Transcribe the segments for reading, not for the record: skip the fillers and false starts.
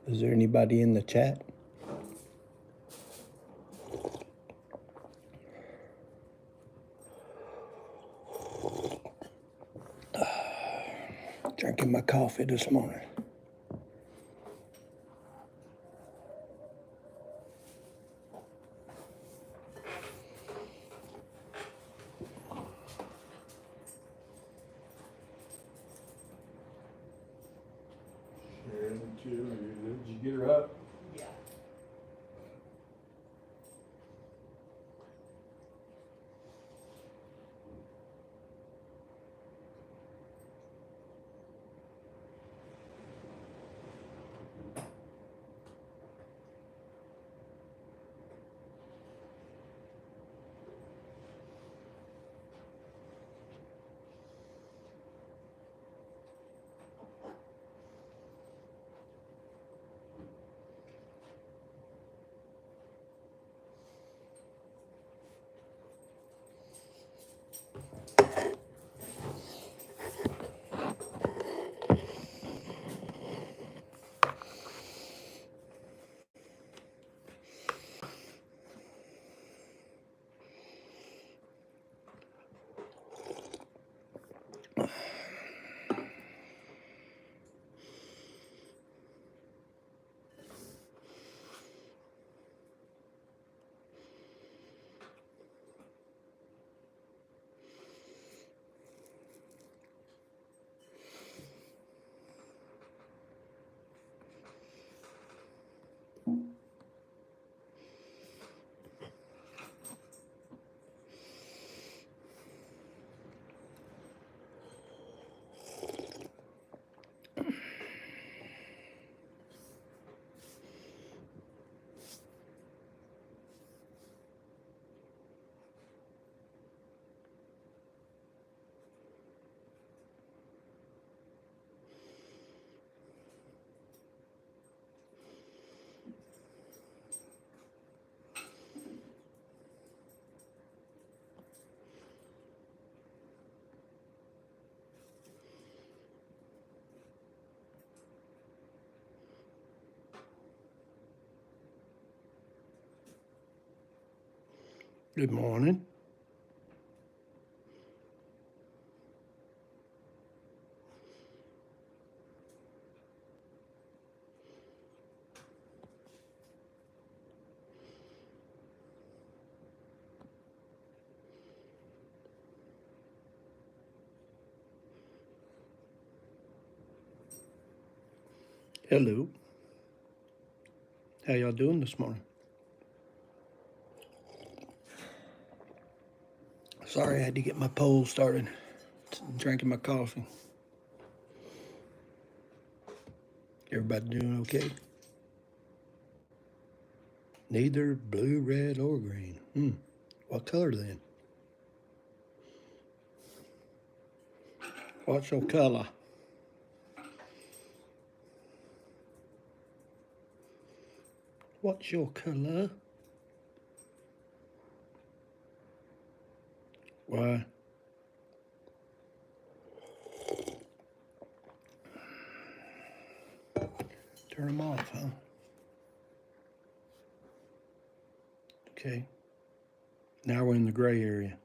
Is there anybody in the chat? Drinking my coffee this morning. Did you get her up? Yeah. Good morning. Hello. How y'all doing this morning? Sorry I had to get my poll started. Drinking my coffee. Everybody doing okay? Neither blue, red, or green. What color then? What's your color? What's your color? Why? Turn them off, huh? Okay. Now we're in the gray area.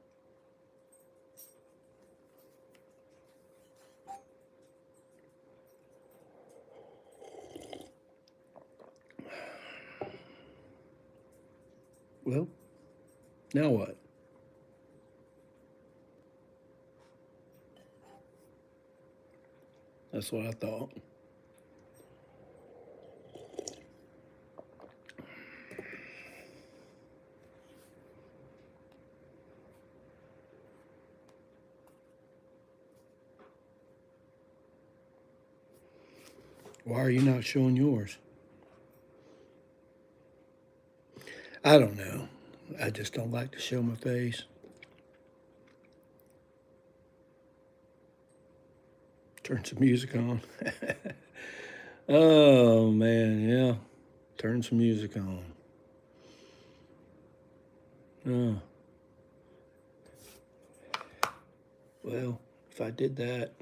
Well, now what? That's what I thought. Why are you not showing yours? I don't know. I just don't like to show my face. Turn some music on. Oh, man, yeah. Turn some music on. Oh. Well, if I did that,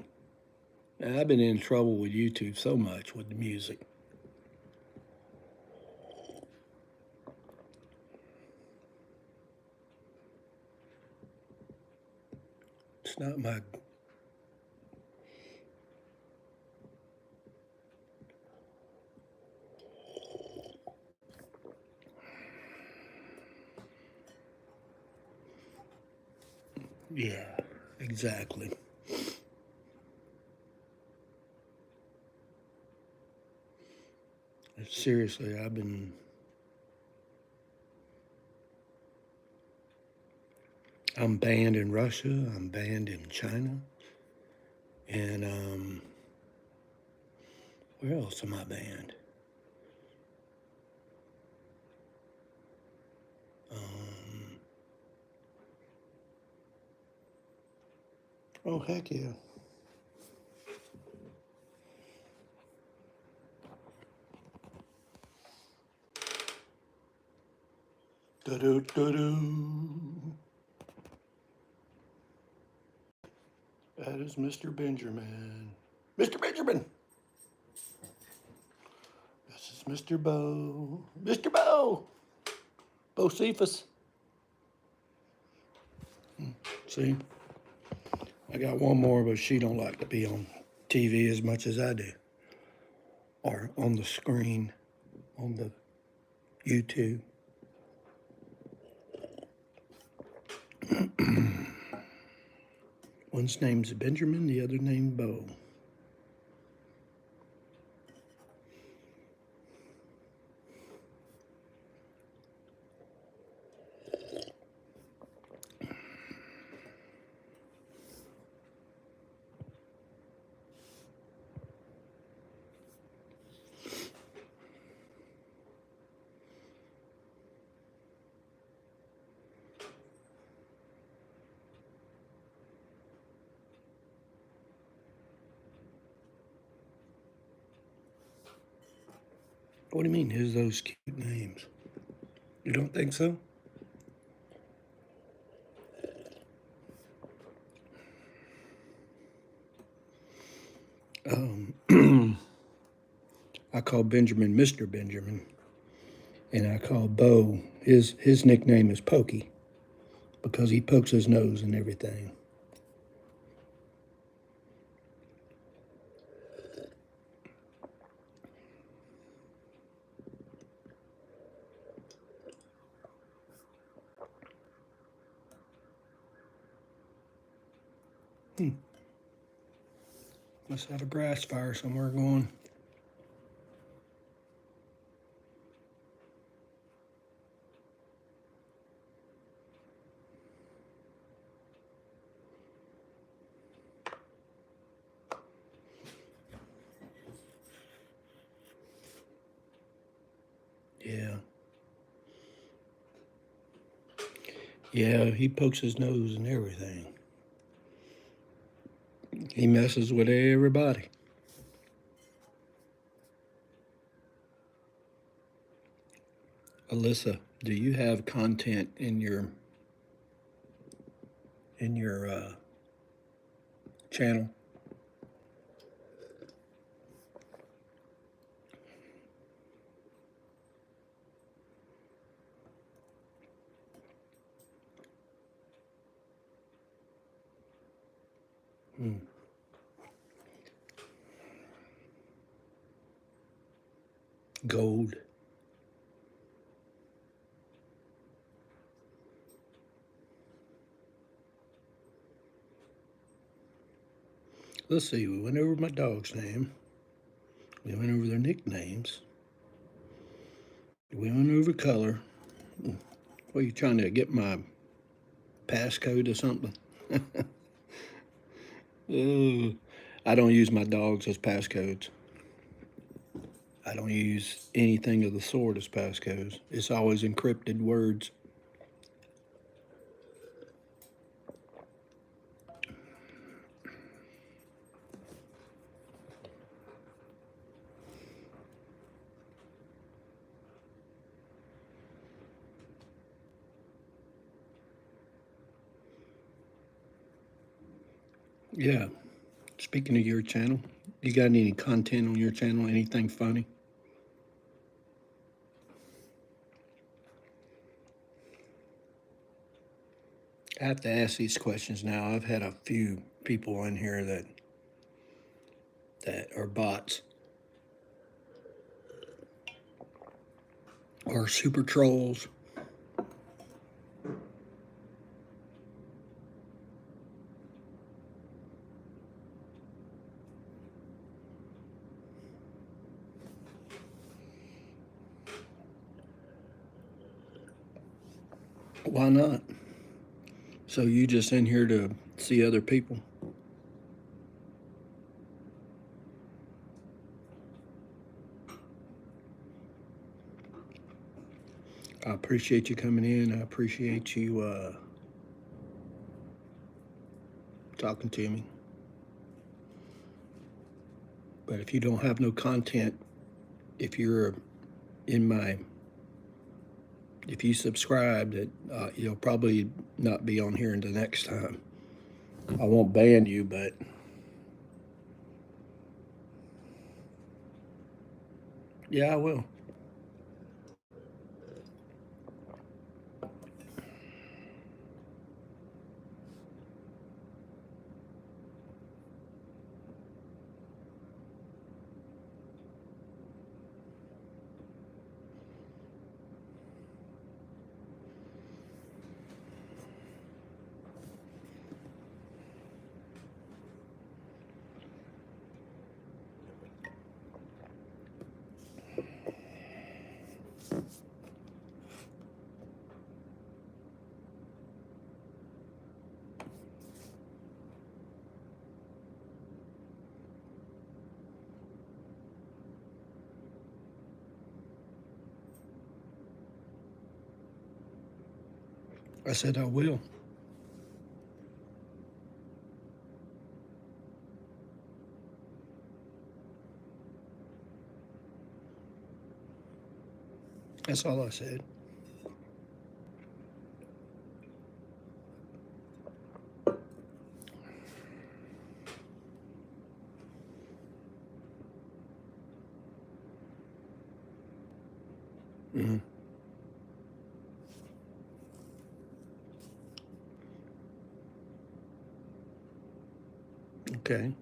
I've been in trouble with YouTube so much with the music. not my... Yeah, exactly. Seriously, I'm banned in Russia, I'm banned in China, and where else am I banned? Oh, heck yeah. Da-do-da-do. That is Mr. Benjamin. Mr. Benjamin! This is Mr. Bo. Mr. Bo! Bocephus. See? I got one more, but she don't like to be on TV as much as I do. Or on the screen, on the YouTube. One's name's Benjamin, the other named Bo. What do you mean, is those cute names? You don't think so? I call Benjamin Mr. Benjamin, and I call Bo, his nickname is Pokey, because he pokes his nose and everything. Must have a grass fire somewhere going. Yeah. Yeah, he pokes his nose and everything. He messes with everybody. Alyssa, do you have content in your channel? Gold. Let's see, we went over my dog's name. We went over their nicknames. We went over color. What are you trying to get my passcode or something? I don't use my dogs as passcodes. I don't use anything of the sort as passcodes. It's always encrypted words. Yeah. Speaking of your channel, you got any content on your channel? Anything funny? I have to ask these questions now. I've had a few people in here that are bots or super trolls. Why not? So you just in here to see other people? I appreciate you coming in. I appreciate you talking to me. But if you don't have no content, if you're in my, if you subscribe, that you'll probably not be on here until next time. I won't ban you, but yeah, I will. I said I will. That's all I said. Mm-hmm. Okay.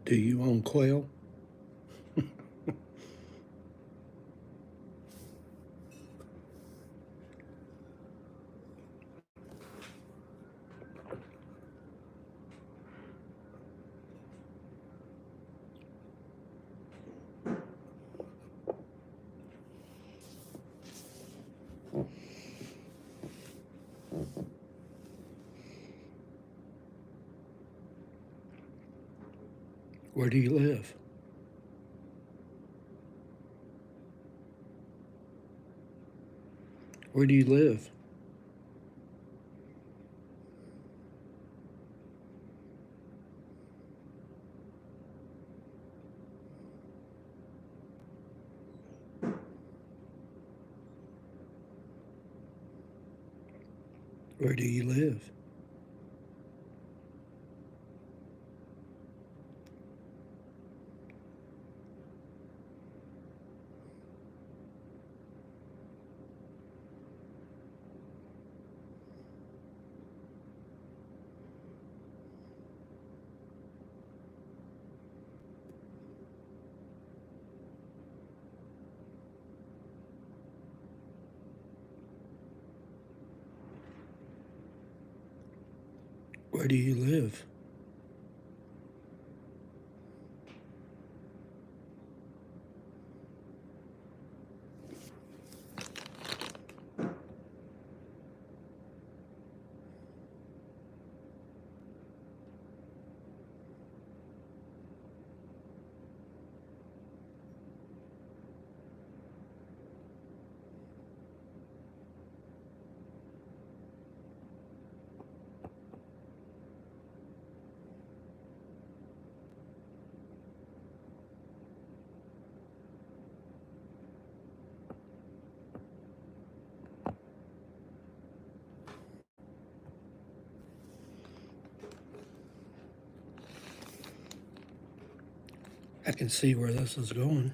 Do you own quail? Where do you live? Where do you live? Where do you live? Where do you live? I can see where this is going.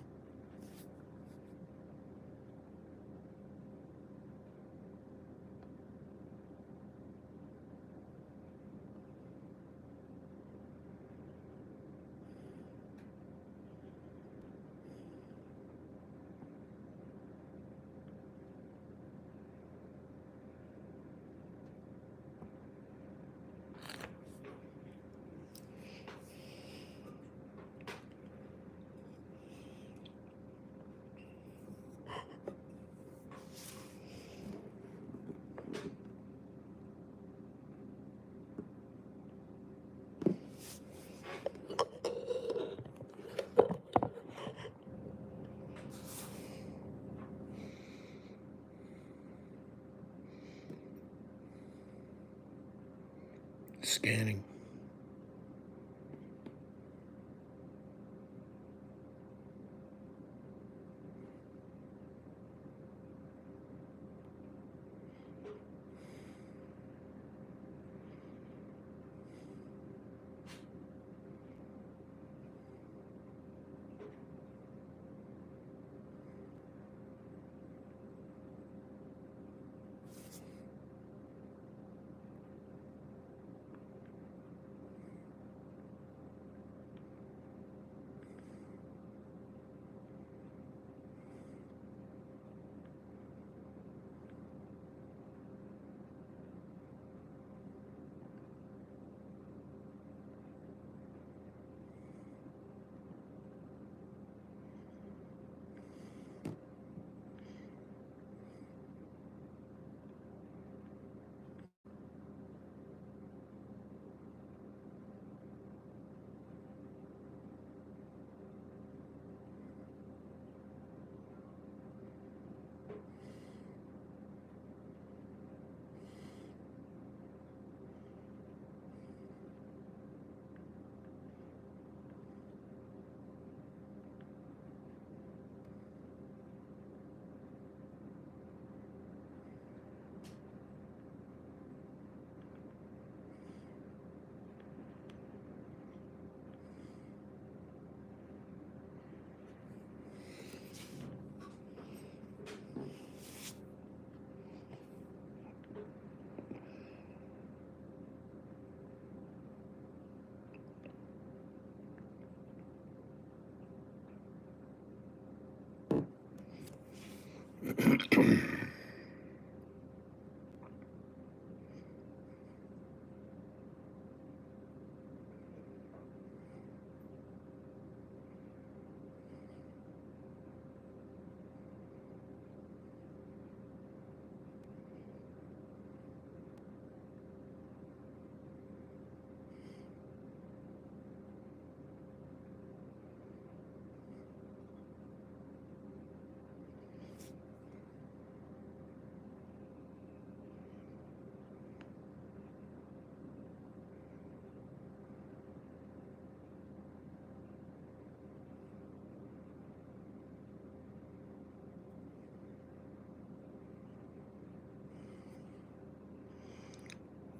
Scanning.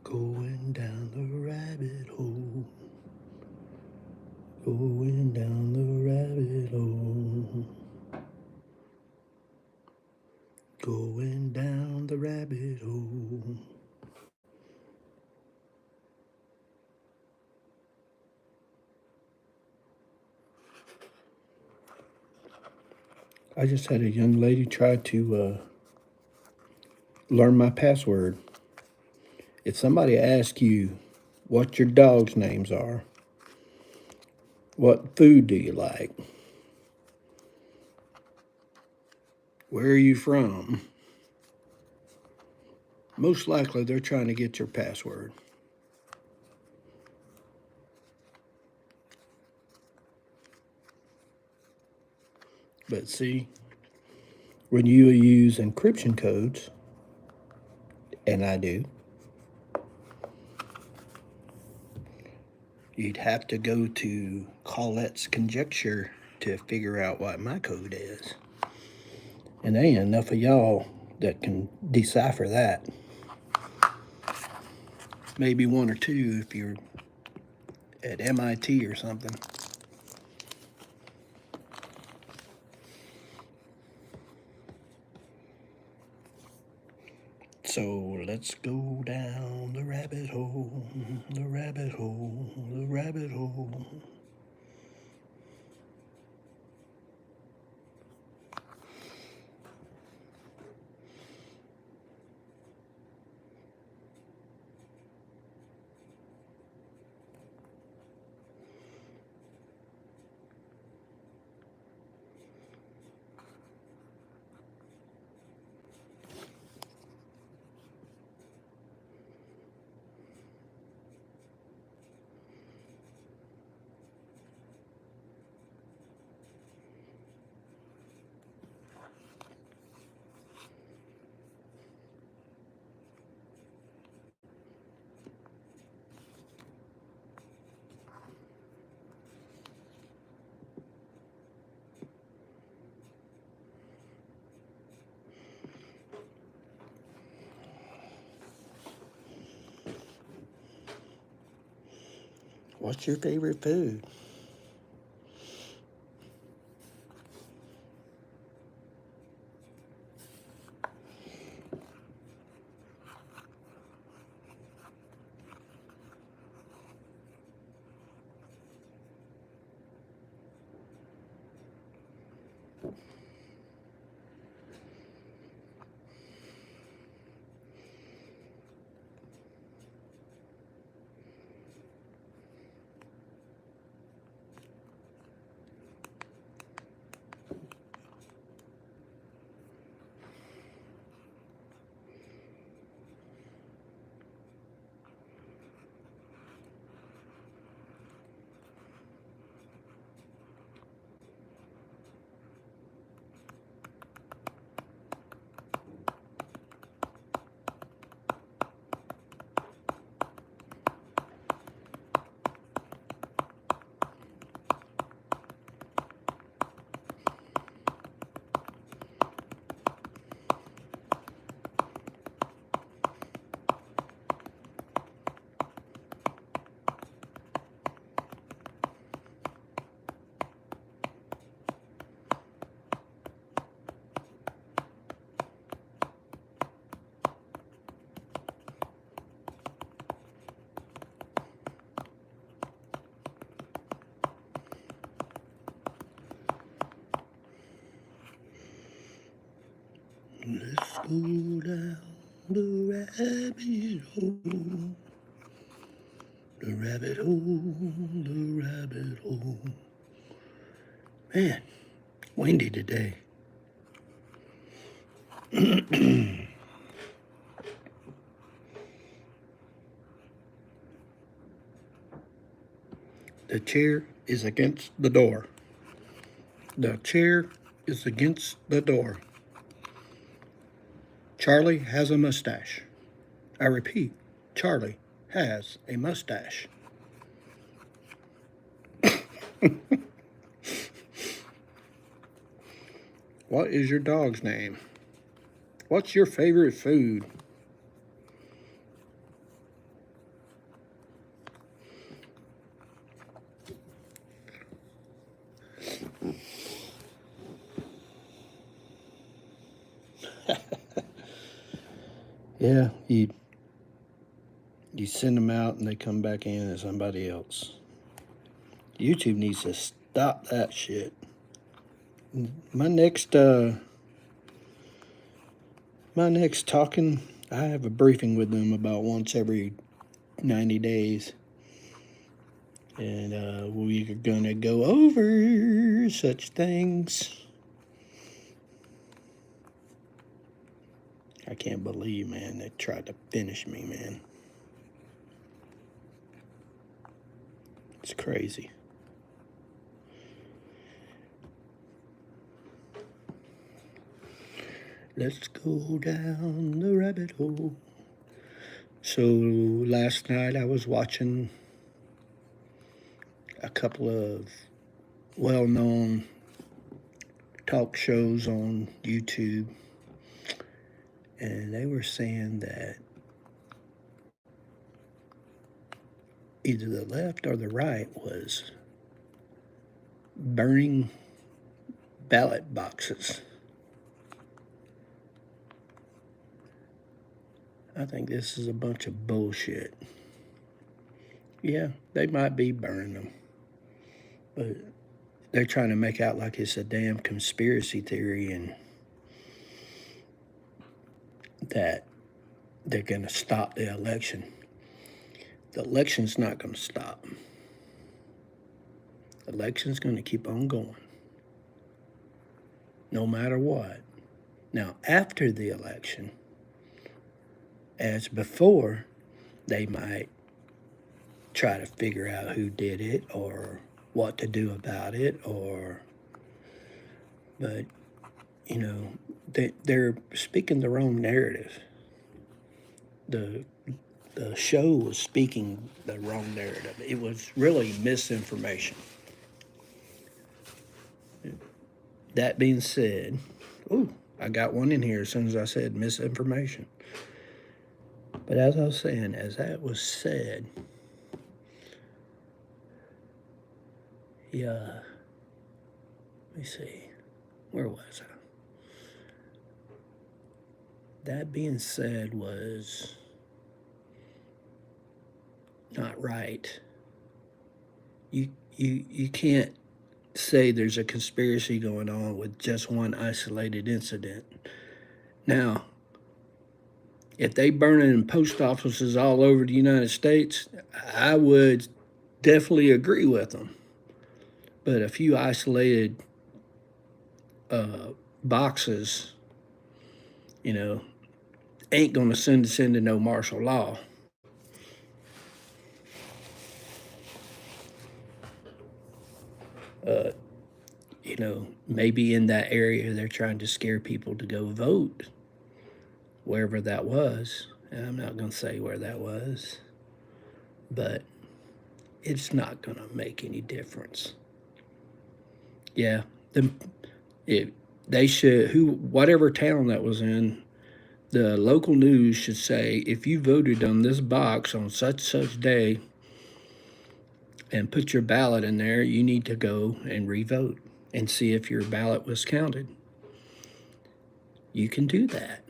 Going down the rabbit hole. Going down the rabbit hole. Going down the rabbit hole. I just had a young lady try to learn my password. If somebody asks you what your dog's names are, what food do you like, where are you from, most likely they're trying to get your password. But see, when you use encryption codes, and I do, you'd have to go to Colette's conjecture to figure out what my code is. And there ain't enough of y'all that can decipher that. Maybe one or two if you're at MIT or something. So let's go down the rabbit hole, the rabbit hole, the rabbit hole. What's your favorite food? Let's go down the rabbit hole. The rabbit hole, the rabbit hole. Man, windy today. The chair is against the door. The chair is against the door. Charlie has a mustache. I repeat, Charlie has a mustache. What is your dog's name? What's your favorite food? Yeah, you send them out and they come back in as somebody else. YouTube needs to stop that shit. My next talking, I have a briefing with them about once every 90 days. And we're gonna go over such things. I can't believe, man, they tried to finish me, man. It's crazy. Let's go down the rabbit hole. So last night I was watching a couple of well-known talk shows on YouTube, and they were saying that either the left or the right was burning ballot boxes. I think this is a bunch of bullshit. Yeah, they might be burning them, but they're trying to make out like it's a damn conspiracy theory and that they're going to stop the election. The election's not going to stop. The election's going to keep on going, no matter what. Now, after the election, as before, they might try to figure out who did it or what to do about it, but they're speaking their own narrative. The show was speaking the wrong narrative. It was really misinformation. That being said, I got one in here as soon as I said misinformation. But as I was saying, as that was said, yeah, let me see, where was I? That being said was not right. You can't say there's a conspiracy going on with just one isolated incident. Now, if they burning post offices all over the United States, I would definitely agree with them. But a few isolated boxes, ain't going to send us into no martial law. Maybe in that area they're trying to scare people to go vote, wherever that was. And I'm not going to say where that was, but it's not going to make any difference. Yeah, they should, whatever town that was in, the local news should say, if you voted on this box on such day and put your ballot in there, you need to go and re-vote and see if your ballot was counted. You can do that.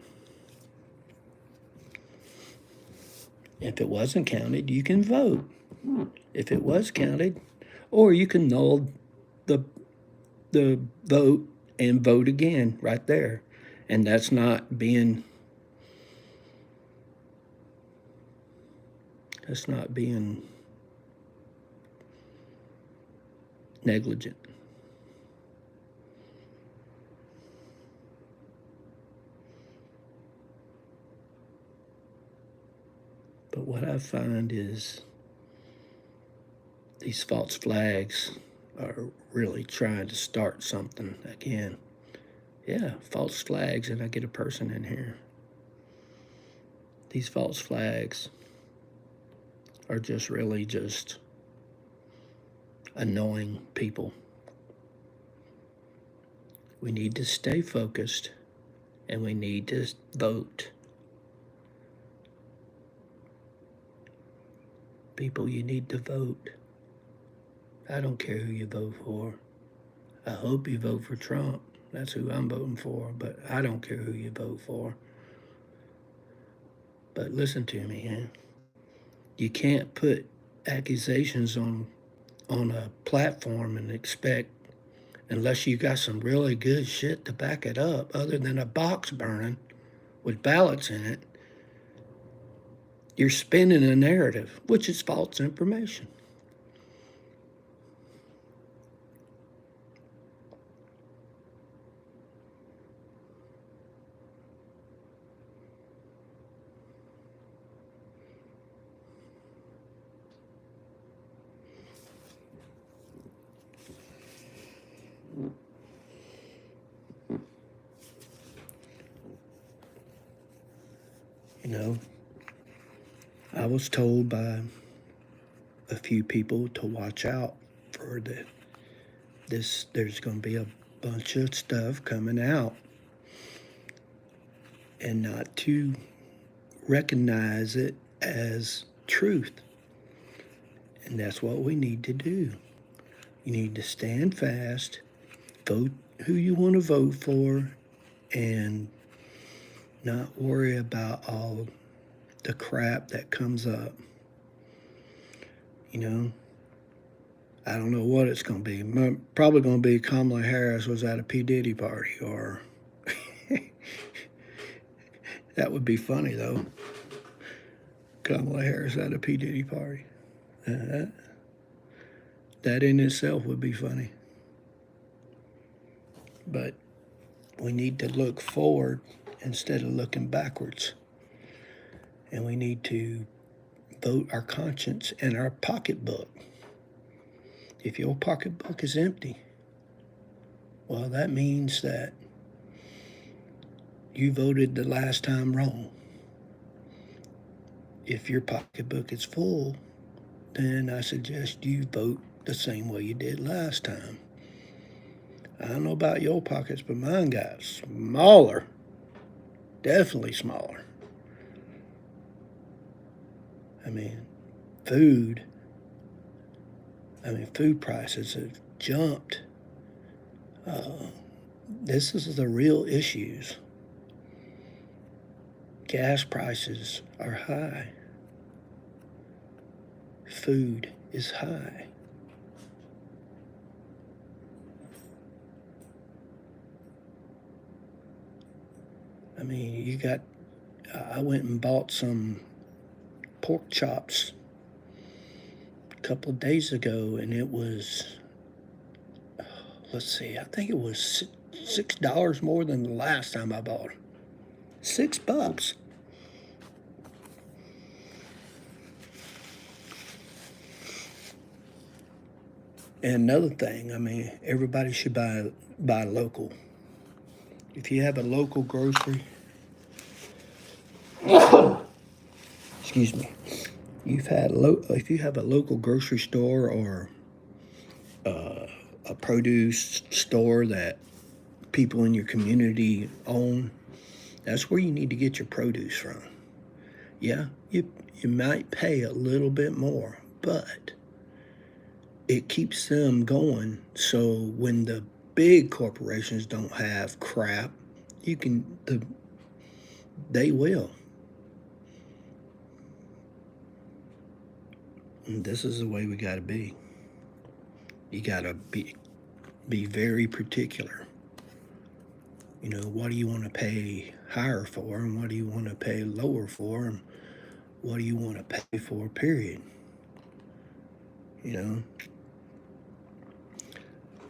If it wasn't counted, you can vote. If it was counted, or you can null the vote and vote again right there. And that's not being negligent. But what I find is these false flags are really trying to start something again. Yeah, false flags, and I get a person in here. These false flags are just really just annoying people. We need to stay focused, and we need to vote. People, you need to vote. I don't care who you vote for. I hope you vote for Trump. That's who I'm voting for, but I don't care who you vote for. But listen to me, man. You can't put accusations on a platform and expect, unless you got some really good shit to back it up, other than a box burning with ballots in it, you're spinning a narrative, which is false information. I was told by a few people to watch out for this. There's going to be a bunch of stuff coming out, and not to recognize it as truth. And that's what we need to do. You need to stand fast, vote who you want to vote for, and not worry about all the crap that comes up. You know, I don't know what it's going to be. Probably going to be Kamala Harris was at a P. Diddy party, or that would be funny though. Kamala Harris at a P. Diddy party. Uh, that in itself would be funny. But we need to look forward instead of looking backwards. And we need to vote our conscience and our pocketbook. If your pocketbook is empty, well, that means that you voted the last time wrong. If your pocketbook is full, then I suggest you vote the same way you did last time. I don't know about your pockets, but mine got smaller. Definitely smaller. I mean, food prices have jumped. This is the real issues. Gas prices are high. Food is high. I mean, I went and bought some pork chops a couple of days ago, and it was, let's see, I think it was $6 more than the last time I bought them. $6. And another thing, I mean, everybody should buy local. If you have a local grocery, excuse me, if you have a local grocery store or a produce store that people in your community own, that's where you need to get your produce from. Yeah, you might pay a little bit more, but it keeps them going. So when the big corporations don't have crap, they will. And this is the way we got to be. You got to be very particular. You know, what do you want to pay higher for, and what do you want to pay lower for, and what do you want to pay for, period. You know,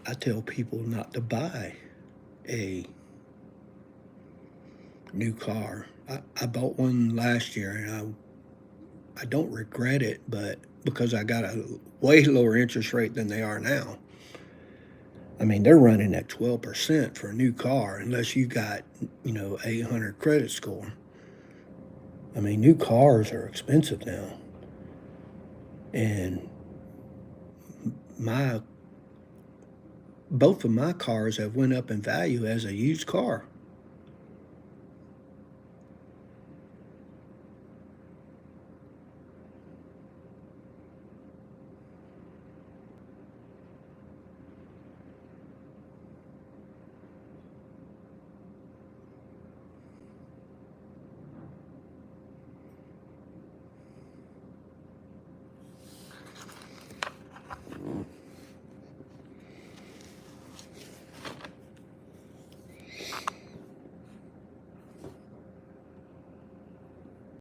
I tell people not to buy a new car. I bought one last year, and I don't regret it, but because I got a way lower interest rate than they are now. I mean, they're running at 12% for a new car, unless you got, 800 credit score. I mean, new cars are expensive now. And both of my cars have went up in value as a used car.